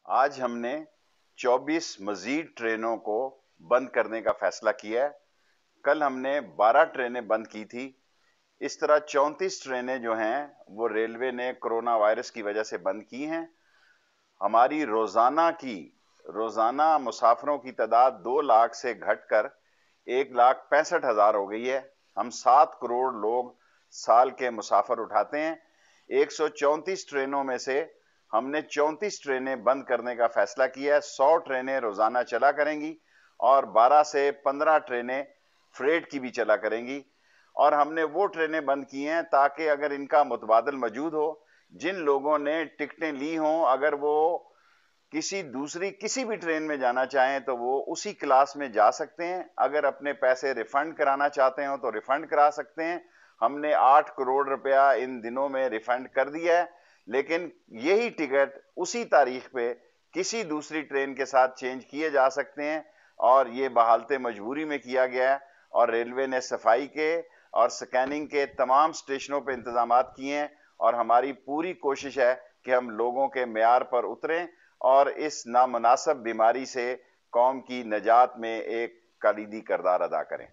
आज हमने 24 मजीद ट्रेनों को बंद करने का फैसला किया है। कल हमने 12 ट्रेनें बंद की थी। इस तरह 34 ट्रेनें जो हैं वो रेलवे ने कोरोना वायरस की वजह से बंद की हैं। हमारी रोज़ाना मुसाफिरों की तादाद 2 लाख से घटकर 1,65,000 हो गई है। हम 7 करोड़ लोग साल के मुसाफिर उठाते हैं। 134 ट्रेनों में से हमने 34 ट्रेनें बंद करने का फैसला किया है। 100 ट्रेनें रोजाना चला करेंगी और 12 से 15 ट्रेनें फ्रेट की भी चला करेंगी। और हमने वो ट्रेनें बंद की हैं ताकि अगर इनका मुतबादल मौजूद हो, जिन लोगों ने टिकटें ली हों, अगर वो किसी भी ट्रेन में जाना चाहें तो वो उसी क्लास में जा सकते हैं। अगर अपने पैसे रिफंड कराना चाहते हो तो रिफंड करा सकते हैं। हमने 8 करोड़ रुपया इन दिनों में रिफंड कर दिया है, लेकिन यही टिकट उसी तारीख पे किसी दूसरी ट्रेन के साथ चेंज किए जा सकते हैं और ये बहालते मजबूरी में किया गया है। और रेलवे ने सफाई के और स्कैनिंग के तमाम स्टेशनों पे इंतजामात किए हैं और हमारी पूरी कोशिश है कि हम लोगों के मेयार पर उतरें और इस नामुनासिब बीमारी से कौम की नजात में एक कलीदी किरदार अदा करें।